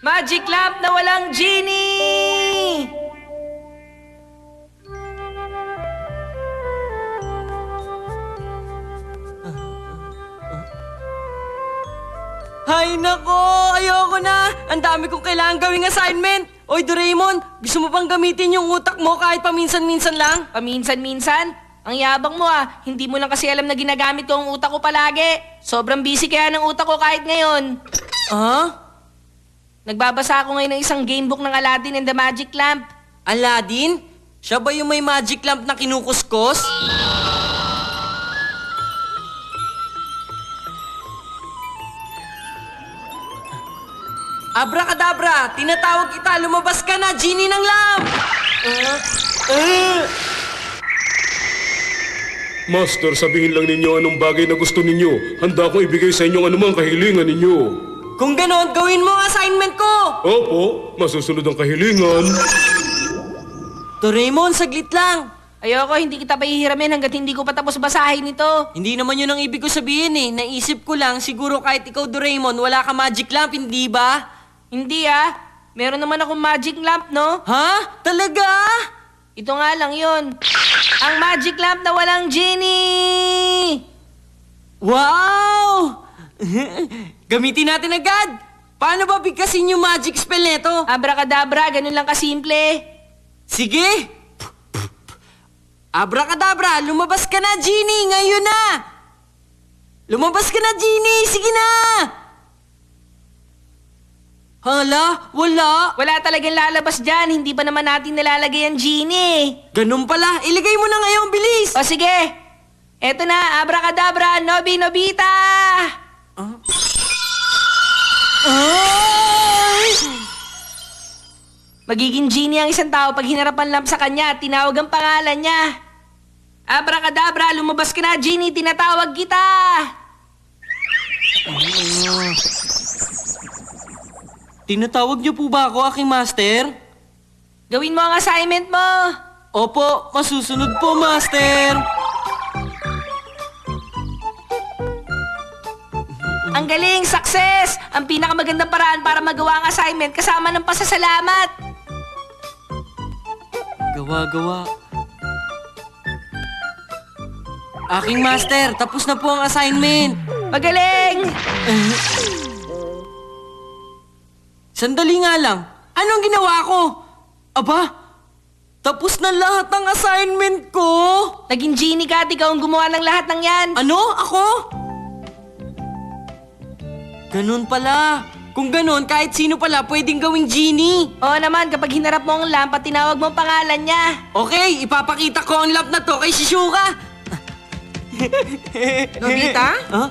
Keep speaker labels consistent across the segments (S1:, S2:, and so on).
S1: Magic lamp na walang genie!
S2: Hay nako, ayoko na. Ang dami kong kailangan gawing assignment. Oy, Doraemon, gusto mo bang gamitin yung utak mo kahit paminsan-minsan lang?
S1: Paminsan-minsan? Ang yabang mo ah. Hindi mo lang kasi alam na ginagamit ko ang utak ko palagi. Sobrang busy kaya ng utak ko kahit ngayon.
S2: Ah?
S1: Nagbabasa ako ngayon ng isang gamebook ng Aladdin and the Magic Lamp.
S2: Aladdin? Siya ba yung may magic lamp na kinukuskos? Abracadabra! Tinatawag kita! Lumabas ka na! Genie ng lamp!
S3: Master, sabihin lang ninyo anong bagay na gusto ninyo. Handa akong ibigay sa inyong anumang kahilingan ninyo.
S2: Kung ganon, gawin mo ang assignment ko!
S3: Opo, masusunod ang kahilingan.
S2: Doraemon, saglit lang!
S1: Ayoko, hindi kita pahihiramin hanggat hindi ko patapos basahin ito.
S2: Hindi naman yun ang ibig ko sabihin eh. Naisip ko lang, siguro kahit ikaw, Doraemon, wala ka magic lamp, hindi ba?
S1: Hindi ah. Meron naman akong magic lamp, no?
S2: Ha? Talaga?
S1: Ito nga lang yun. Ang magic lamp na walang genie!
S2: Wow! Gamitin natin agad! Paano ba bigkasin yung magic spell neto?
S1: Abracadabra, ganun lang kasimple.
S2: Sige! Abracadabra, lumabas ka na, Genie! Ngayon na! Lumabas ka na, Genie! Sige na! Hala, wala.
S1: Wala talagang lalabas dyan. Hindi pa naman natin nalalagay ang genie.
S2: Ganun pala. Ilagay mo na ngayon, bilis!
S1: O sige. Eto na, abracadabra, Nobita!
S2: Ay!
S1: Magiging genie ang isang tao pag hinarap ang lamp sa kanya at tinawag ang pangalan niya. Abracadabra, lumabas ka na, genie, tinatawag kita!
S2: Tinatawag niyo po ba ako, aking master?
S1: Gawin mo ang assignment mo.
S2: Opo, masusunod po, master.
S1: Ang galing, success! Ang pinakamagandang paraan para magawa ang assignment kasama ng pasasalamat.
S2: Gawa-gawa. Aking master, tapos na po ang assignment.
S1: Magaling!
S2: Sandali nga lang. Anong ginawa ko? Aba, tapos na lahat ng assignment ko.
S1: Naging genie ka at ikaw ang gumawa ng lahat ng yan.
S2: Ano? Ako? Ganun pala. Kung ganun, kahit sino pala pwedeng gawing genie.
S1: Oo naman, kapag hinarap mo ang lamp at tinawag mo ang pangalan niya.
S2: Okay, ipapakita ko ang lamp na to kay Shizuka.
S4: Nobita?
S2: Huh?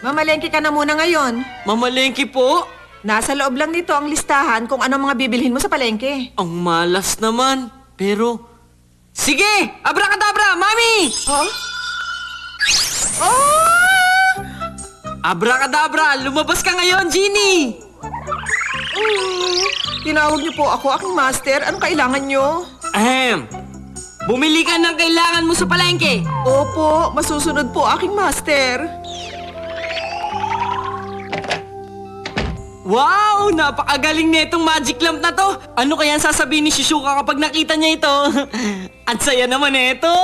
S4: Mamalengke ka na muna ngayon.
S2: Mamalengke po?
S4: Nasa loob lang nito ang listahan kung ano mga bibilhin mo sa palengke.
S2: Ang malas naman. Pero... Sige! Abracadabra! Mami!
S4: Oh? Oh!
S2: Abracadabra! Lumabas ka ngayon, Genie!
S4: Tinawag niyo po ako, aking master. Anong kailangan niyo?
S2: Ahem! Bumili ka ng kailangan mo sa palengke!
S4: Opo, masusunod po aking master.
S2: Wow! Napakagaling nitong magic lamp na to! Ano kaya ang sasabihin ni Shizuka kapag nakita niya ito? At saya naman ito!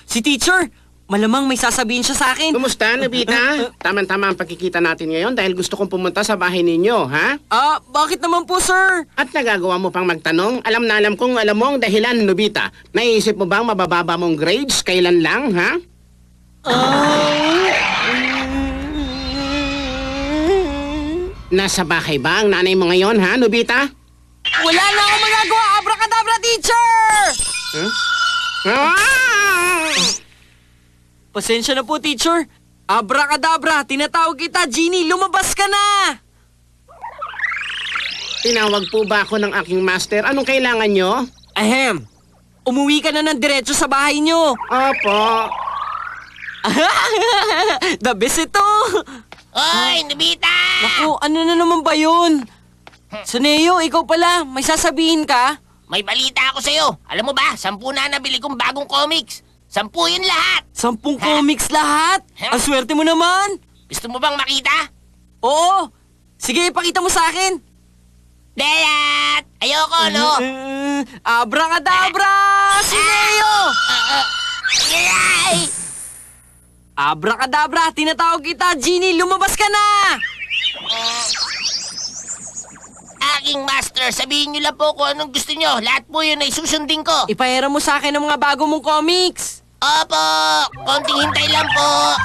S2: Si teacher! Malamang may sasabihin siya sa akin.
S5: Kumusta, Nobita? Tama-tama ang pagkikita natin ngayon dahil gusto kong pumunta sa bahay ninyo, ha?
S2: Bakit naman po, sir?
S5: At nagagawa mo pang magtanong? Alam na alam kong alam mo ang dahilan, Nobita. Naisip mo bang mabababa mong grades? Kailan lang, ha? Nasa bahay ba ang nanay mo ngayon, ha, Nobita?
S2: Wala na akong magagawa! Abracadabra, teacher! Pasensya na po, teacher. Abracadabra, tinatawag kita, Genie. Lumabas ka na!
S5: Tinawag po ba ako ng aking master? Anong kailangan nyo?
S2: Ahem! Umuwi ka na ng diretso sa bahay nyo.
S5: Opo.
S2: The best ito!
S6: Hoy, Nobita!
S2: Naku, ano na naman ba yun? Saneo, ikaw pala. May sasabihin ka?
S6: May balita ako sa'yo. Alam mo ba, 10 na nabili kong bagong comics. 10 yun lahat.
S2: 10 comics lahat? Ang swerte mo naman.
S6: Gusto mo bang makita?
S2: Oo! Sige, ipakita mo sa akin!
S6: Dayat! Ayoko, no?
S2: Abracadabra! Sineo!
S6: Ay!
S2: Abracadabra! Tinatawag kita, Genie! Lumabas ka na!
S6: Aking master, sabihin niyo lang po kung anong gusto niyo. Lahat po yun ay susundin ko.
S2: Ipahera mo sa akin ang mga bago mong comics!
S6: Opo, konting hintay lang po.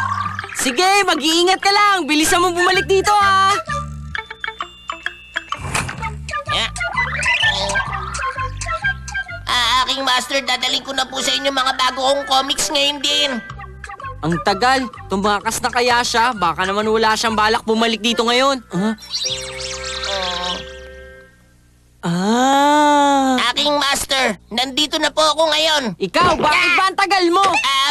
S2: Sige, mag-iingat ka lang! Bilisan mo bumalik dito, ha!
S6: Aking master, dadaling ko na po sa inyo mga bago kong comics ngayon din.
S2: Ang tagal. Tumakas na kaya siya. Baka naman wala siyang balak bumalik dito ngayon.
S6: Aking master, nandito na po ako ngayon.
S2: Ikaw, bakit ba ang tagal mo?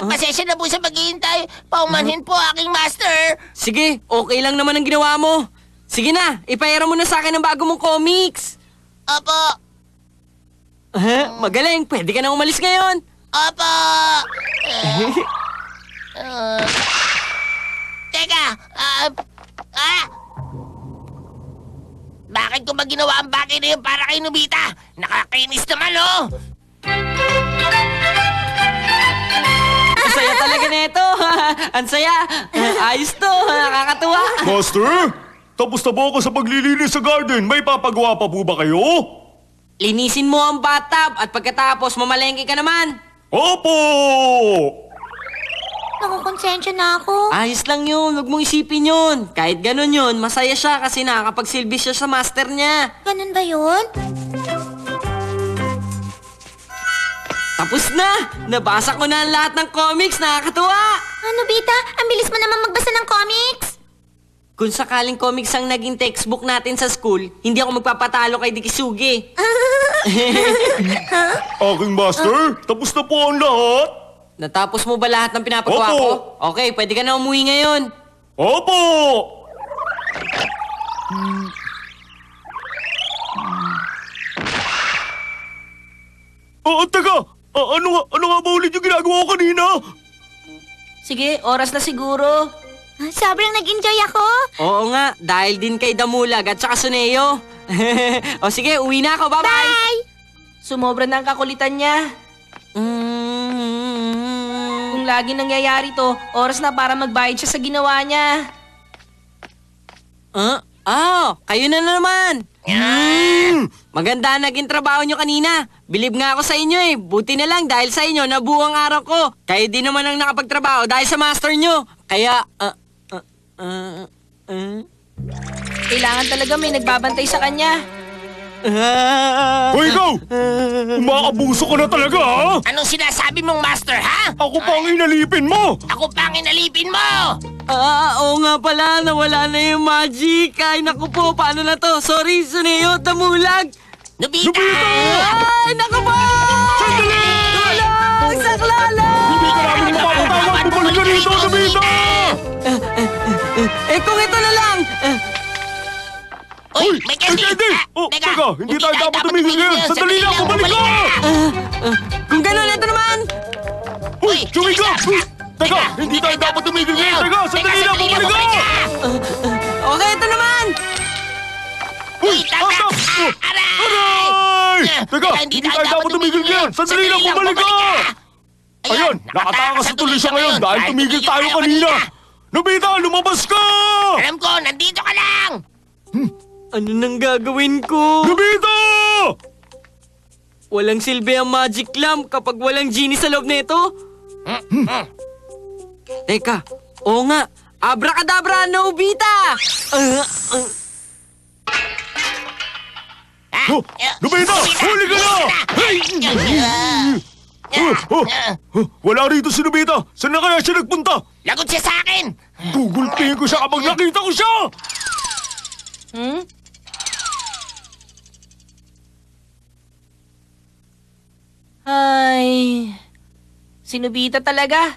S6: Pasensya na po sa paghihintay. Paumanhin po, aking master.
S2: Sige, okay lang naman ang ginawa mo. Sige na, ipahera mo na sa akin ang bago mong comics.
S6: Opo,
S2: Magaling, pwede ka na umalis ngayon.
S6: opo. Teka, bakit ko ba ginawa ang bagay na yun para kay Nobita? Nakakainis naman, oh!
S2: Ang saya talaga nito. Ang saya. Ayos to, nakakatuwa.
S3: Master, tapos na ba ako sa paglilinis sa garden? May papagawa pa po ba kayo?
S2: Linisin mo ang bathtub at pagkatapos mamalengke ka naman.
S3: Opo!
S7: Nakukonsensya na ako.
S2: Ayos lang yun, huwag mong isipin yun. Kahit ganun yun, masaya siya kasi nakakapagsilbi siya sa master niya.
S7: Ganun ba yun?
S2: Tapos na! Nabasa ko na ang lahat ng comics, nakakatuwa!
S7: Nobita, ang bilis mo naman magbasa ng comics.
S2: Kung sakaling comics ang naging textbook natin sa school, hindi ako magpapatalo kay Dikisugi.
S3: Aking master, tapos na po ang lahat?
S2: Natapos mo ba lahat ng pinapagawa
S3: Opo.
S2: ko? Okay, pwede ka na umuwi ngayon.
S3: Opo! Teka! Ano nga ba ulit yung ginagawa ko kanina?
S1: Sige, oras na siguro.
S7: Sobrang nag-enjoy ako.
S2: Oo nga, dahil din kay Damulag at saka Suneo. O sige, uwi na ako. Bye-bye!
S7: Bye!
S1: Sumobra na ang kakulitan niya. Kung lagi nangyayari to, oras na para magbayad siya sa ginawa niya.
S2: Kayo na naman. Maganda naging trabaho nyo kanina. Bilib nga ako sa inyo eh. Buti na lang dahil sa inyo nabuo ang araw ko. Kayo din naman ang nakapagtrabaho dahil sa master nyo. Kaya,
S1: Kailangan talaga may nagbabantay sa kanya.
S3: Hoy, ikaw! Umaabuso ka na talaga, ha?
S6: Anong sinasabi mong master, ha?
S3: Ako pa ang inalipin mo!
S6: Ako pa ang inalipin mo!
S2: oo nga pala, nawala na yung magic. Ay, naku po, paano na to? Sorry, Suneo, Damulag.
S6: Nobita!
S2: Ay, naku po!
S3: Sandali!
S2: Tulong! Saklala!
S3: Hindi ka namin mapapatawag! Bumalik ka rito, Nobita!
S2: Kung ito na lang!
S6: Uy, may candy!
S3: Teka, hindi tayo dapat tumigil ngayon! Sandali lang, bumalik ka!
S2: Kung gano'n, ito naman!
S3: Uy, tumigil! Teka, hindi tayo dapat tumigil ngayon! Teka, sandali lang, bumalik ka!
S2: Okay, ito naman!
S3: Uy,
S6: tama!
S3: Aray! Teka, hindi tayo dapat tumigil ngayon! Sandali lang, bumalik ka! Ayan, nakatakas sa tuloy siya ngayon dahil tumigil tayo kanina! Nobita, lumabas ka!
S6: Alam ko, nandito ka lang!
S2: Ano nang gagawin ko?
S3: Nobita!
S2: Walang silbi ang magic lamp kapag walang genie sa loob nito. Teka, oo nga. Abracadabra, Nobita!
S3: Nobita, huli ka na! Wala rito si Nobita. Saan na kaya siya nagpunta?
S6: Lagot siya sa akin!
S3: Gugulpihin ko siya kapag nakita ko siya!
S1: Ay, si Nobita talaga.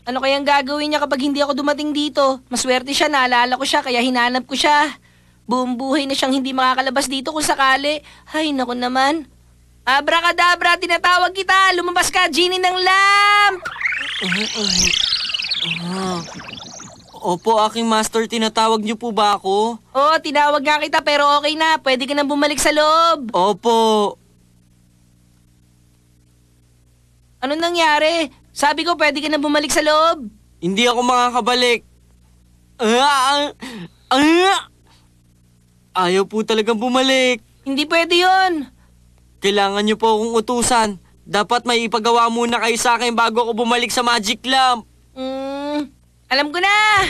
S1: Ano kayang gagawin niya kapag hindi ako dumating dito? Maswerte siya, naalala ko siya, kaya hinanap ko siya. Buong buhay na siyang hindi makakalabas dito kung sakali. Ay, naku naman. Abracadabra, tinatawag kita! Lumabas ka, genie ng lamp!
S2: Opo, aking master, tinatawag niyo po ba ako?
S1: Oo, tinawag nga kita pero okay na. Pwede ka nang bumalik sa loob.
S2: Opo.
S1: Anong nangyari? Sabi ko pwede ka nang bumalik sa loob.
S2: Hindi ako makakabalik. Ayaw po talagang bumalik.
S1: Hindi pwede yon.
S2: Kailangan niyo po akong utusan. Dapat may ipagawa muna kayo sa akin bago ako bumalik sa Magic Lamp.
S1: Alam ko na.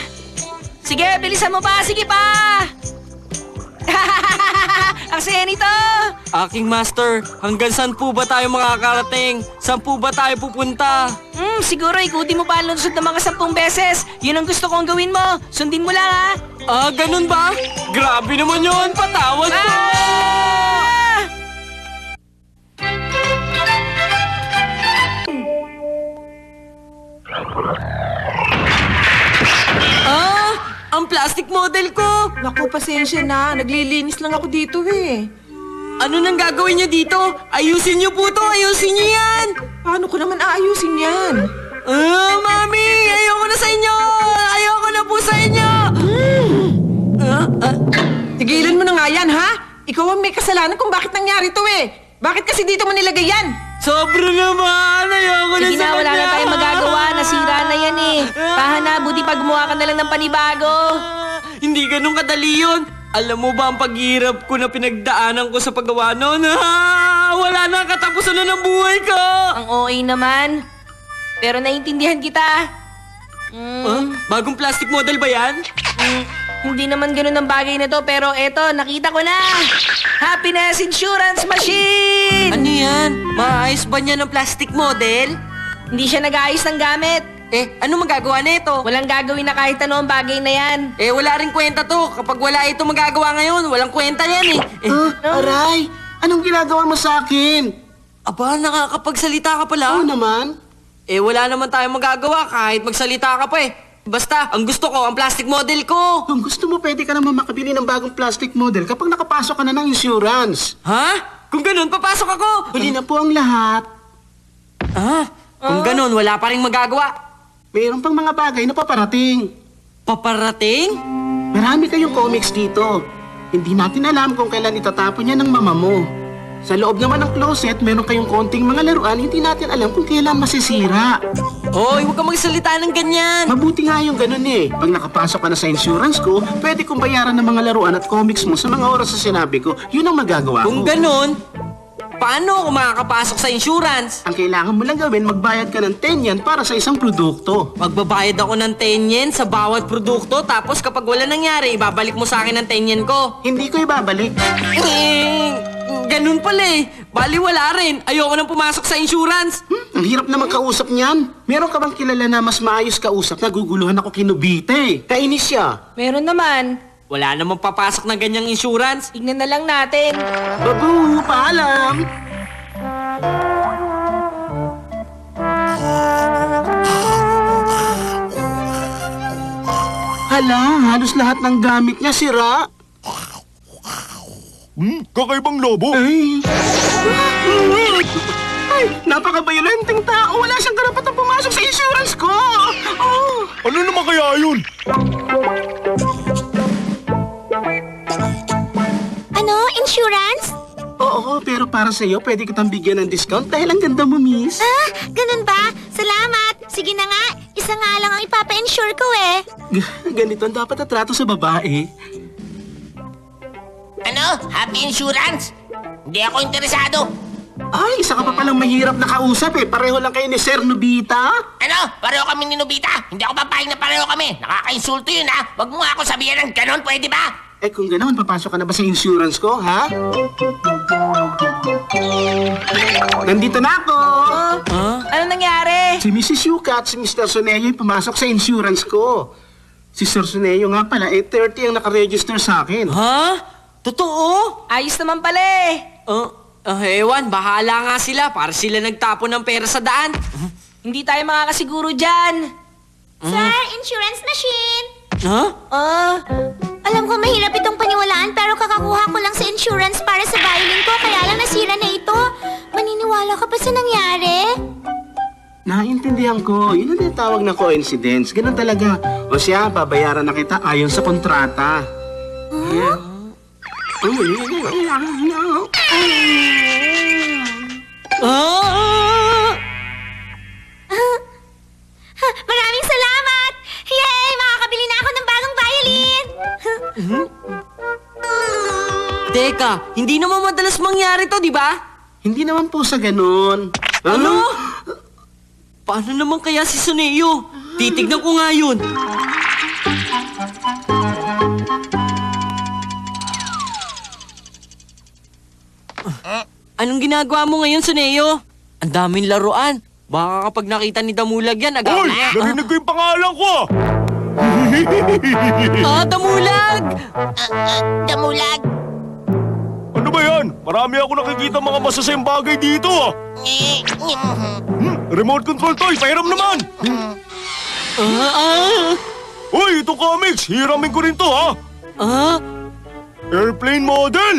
S1: Sige, bilisan mo pa. Sige pa. Ang saya nito.
S2: Aking master, hanggang saan po ba tayo makakarating? Saan po ba tayo pupunta?
S1: Siguro ikutin mo pa ang lungsod ng mga 10 beses. Yun ang gusto kong gawin mo. Sundin mo lang ha.
S2: Ganun ba? Grabe naman yun. Patawad po! Ang plastic model ko!
S4: Naku, pasensya na. Naglilinis lang ako dito eh.
S2: Ano nang gagawin niyo dito? Ayusin niyo po to! Ayusin niyo yan!
S4: Paano ko naman aayusin yan?
S2: Mami! Ayoko na sa inyo! Ayoko na po sa inyo!
S4: Tigilan mo na nga yan, ha? Ikaw ang may kasalanan kung bakit nangyari to eh. Bakit kasi dito mo nilagay yan?
S2: Sobra naman! Ayoko na
S1: Sige
S2: sa
S1: na, wala na
S2: kanya!
S1: tayong magagawa. Nasira na yan eh. Tahana, buti pag gumawa ka na lang ng panibago.
S2: Hindi ganun kadali yun. Alam mo ba ang paghihirap ko na pinagdaanan ko sa paggawa nun? Wala na katapusan na ng buhay ko!
S1: Ang OA naman. Pero naiintindihan kita.
S2: Bagong plastic model ba yan?
S1: Hindi naman ganun ang bagay na to, pero eto, nakita ko na! Happiness Insurance Machine!
S2: Ano yan? Maayos ba niya ng plastic model?
S1: Hindi siya nag-aayos ng gamit.
S2: Ano magagawa nito?
S1: Walang gagawin na kahit ano ang bagay na yan.
S2: Wala rin kwenta to. Kapag wala ito magagawa ngayon, walang kwenta yan
S5: Aray, anong ginagawa mo sa akin?
S2: Aba, nakakapagsalita ka pala.
S5: Oo naman.
S2: Wala naman tayong magagawa kahit magsalita ka pa Basta, ang gusto ko, ang plastic model ko.
S5: Kung gusto mo, pwede ka naman makabili ng bagong plastic model kapag nakapasok ka na ng insurance.
S2: Ha? Kung ganun, papasok ako.
S5: Huli na po ang lahat.
S2: Kung ganun, wala pa rin magagawa.
S5: Mayroon pang mga bagay na paparating.
S2: Paparating?
S5: Marami kayong comics dito. Hindi natin alam kung kailan itatapon yan ng mama mo. Sa loob naman ng closet, meron kayong konting mga laruan, hindi natin alam kung kailan masisira.
S2: Hoy, huwag ka magsalita ng ganyan.
S5: Mabuti nga yung ganun eh. Pag nakapasok ka na sa insurance ko, pwede kong bayaran ng mga laruan at comics mo sa mga oras na sinabi ko. Yun ang magagawa
S2: Kung
S5: ko.
S2: ganun, paano ako makakapasok sa insurance?
S5: Ang kailangan mo lang gawin, magbayad ka ng 10 yen para sa isang produkto.
S2: Magbabayad ako ng 10 yen sa bawat produkto, tapos kapag wala nangyari, ibabalik mo sa akin ng 10 yen ko.
S5: Hindi ko ibabalik.
S2: Ganun pala Bali wala rin. Ayoko nang pumasok sa insurance.
S5: Ang hirap naman kausap niyan. Meron ka bang kilala na mas maayos kausap? Naguguluhan ako kinubite. Kainis siya.
S1: Meron naman.
S2: Wala namang papasok na ganyang insurance.
S1: Tignan na lang natin.
S5: Babu, paalam. Hala, halos lahat ng gamit niya sira.
S3: Kakaibang lobo.
S5: Ay, napaka-violenteng tao. Wala siyang karapatang pumasok sa insurance ko. Oh.
S3: Ano naman kaya yun?
S7: Ano? Insurance?
S5: Oo, pero para sa'yo, pwede kitang bigyan ng discount dahil ang ganda mo, miss.
S7: Ganun ba? Salamat! Sige na nga, isa nga lang ang ipapa-insure ko eh.
S5: Ganito ang dapat na trato sa babae.
S6: Ano? Happy Insurance? Hindi ako interesado.
S5: Ay, isa ka pa palang mahirap na kausap eh. Pareho lang kayo ni Sir Nobita.
S6: Ano? Pareho kami ni Nobita. Hindi ako papayag na pareho kami. Nakaka-insulto yun ha. Wag mo nga ako sabihan ng ganon, pwede ba?
S5: Eh kung ganoon, papasok ka na ba sa insurance ko, ha? Nandito na ako!
S1: Ano nangyari?
S5: Si Mrs. Yuka at si Mr. Soneyo yung pumasok sa insurance ko. Si Sir Soneyo nga pala, 30 ang nakaregister sa akin.
S2: Ha? Totoo?
S1: Ayos naman pala eh.
S2: Ewan, bahala nga sila para sila nagtapon ng pera sa daan.
S1: Hindi tayo makakasiguro dyan.
S7: Sir, insurance machine!
S1: Ah,
S7: Alam ko mahirap itong paniwalaan pero kakakuha ko lang sa insurance para sa violin ko kaya lang nasira na ito. Maniniwala ka pa sa nangyari?
S5: Naiintindihan ko. Yun ang tinatawag na coincidence. Ganun talaga. O siya, babayaran na kita ayon sa kontrata.
S2: Ah!
S7: Maraming salamat! Yay! Makakabili na ako ng bagong violin!
S2: Teka, hindi naman madalas mangyari to, di ba?
S5: Hindi naman po sa ganun.
S2: Ano? Paano naman kaya si Suneo? Titignan ko nga yun. Anong ginagawa mo ngayon, Suneo? Ang daming laruan. Baka kapag nakita ni Damulag yan,
S3: Hoy!
S2: agad na.
S3: Narinig ko yung pangalan ko!
S2: Damulag!
S6: Damulag!
S3: Ano ba yan? Marami ako nakikita mga masasayang bagay dito. Remote control toy, pahiram naman! Uy, ito comics! Hiramin ko rin to, ha? Airplane model!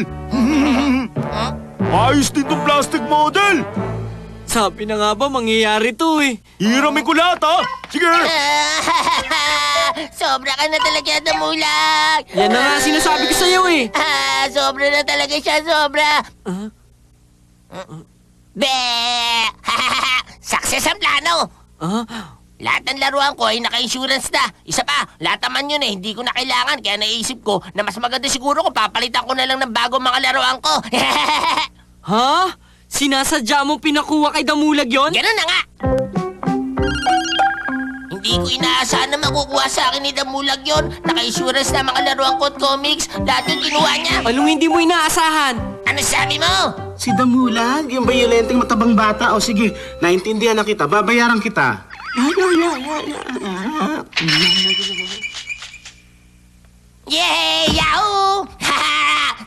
S3: Ayos din tong plastic model!
S2: Sabi na nga ba, mangyayari to eh.
S3: Hiramin ko lahat, ha? Sige!
S6: Sobra ka na talaga, Damulag!
S2: Yan na nga sinasabi ko sa'yo eh.
S6: Sobra na talaga siya, sobra! Be! Success ang plano! Lahat ng laruan ko ay naka-insurance na. Isa pa, lahat naman yun eh, hindi ko na kailangan. Kaya naisip ko na mas maganda siguro kung papalitan ko na lang ng bagong mga laruan ko.
S2: Ha? Sinasadya mong pinakuha kay Damulag yon?
S6: Ganun na nga! Hindi ko inaasahan na makukuha sa akin ni Damulag yon. Naka-insurance na mga laruan ko at comics. Lahat yung kinuha niya.
S2: Anong hindi mo inaasahan?
S6: Ano sabi mo?
S5: Si Damulag, yung bayolenteng matabang bata. O sige, naintindihan na kita. Babayaran kita.
S6: Yay! Yahoo!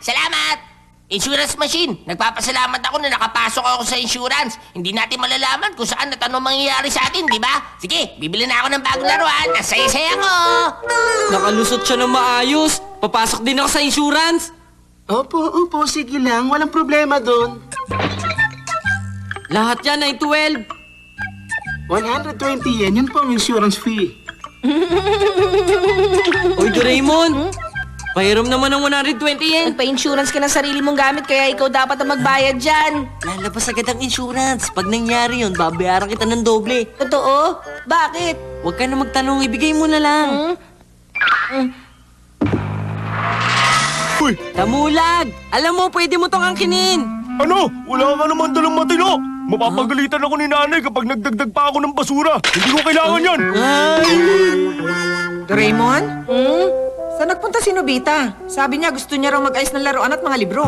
S6: Salamat! Insurance machine. Nagpapasalamat ako na nakapasok ako sa insurance. Hindi natin malalaman kung saan at ano mangyayari sa atin, di ba? Sige, bibili na ako ng bagong laruan. Nasaya-saya ko!
S2: Nakalusot siya ng maayos. Papasok din ako sa insurance.
S5: Opo, sige lang. Walang problema doon.
S2: Lahat yan ay 12.
S5: 120 yen, yun po ang insurance fee.
S2: Oy, Doraemon. Pahiram naman ng 120 yen.
S1: Nagpa-insurance ka ng sarili mong gamit kaya ikaw dapat ang magbayad dyan.
S2: Lalabas agad ang insurance. Pag nangyari yun, babayaran kita ng doble.
S1: Totoo? Bakit?
S2: Huwag ka na magtanong, ibigay mo na lang.
S3: Uy,
S2: Damulag! Alam mo, pwede mo tong angkinin.
S3: ano? Wala ka naman dalang matino. Mapapagalitan ako ni nanay kapag nagdagdag pa ako ng basura. Hindi ko kailangan yan.
S4: Doraemon? Saan nagpunta si Nobita? Sabi niya gusto niya raw mag-ayos ng laruan at mga libro.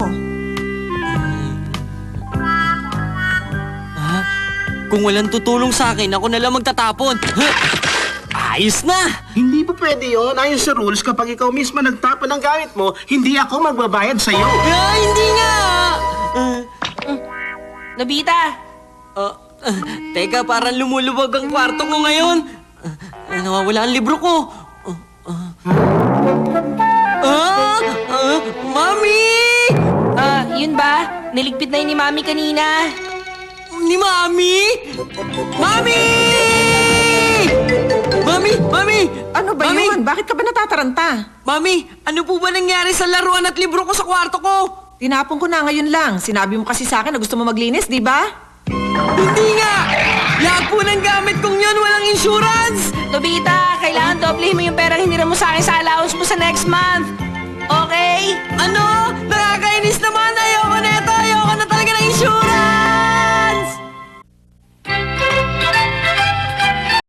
S2: Kung walang tutulong sa akin, ako na lang magtatapon. Ayos na!
S5: Hindi pa pwede yun. Ayon sa rules, kapag ikaw mismo nagtapon ng gamit mo, hindi ako magbabayad sa'yo.
S2: Hindi nga!
S1: Nobita!
S2: Teka, parang lumulubog ang kwarto ko ngayon. Nawawala ang libro ko. Mami!
S1: Yun ba? Niligpit na yun ni Mami kanina.
S2: Ni Mami? Mami! Mami!
S4: Ano ba
S2: Mami!
S4: yun? Bakit ka ba natataranta?
S2: Mami, ano po ba nangyari sa laruan at libro ko sa kwarto ko?
S4: Tinapon ko na ngayon lang. Sinabi mo kasi sa akin na gusto mo maglinis, di ba?
S2: Hindi nga! Lahat po ng gamit kong yun, walang insurance!
S1: Nobita, kailangan doblehin mo yung perang hinira mo sa akin sa allowance mo sa next month. Okay?
S2: Ano?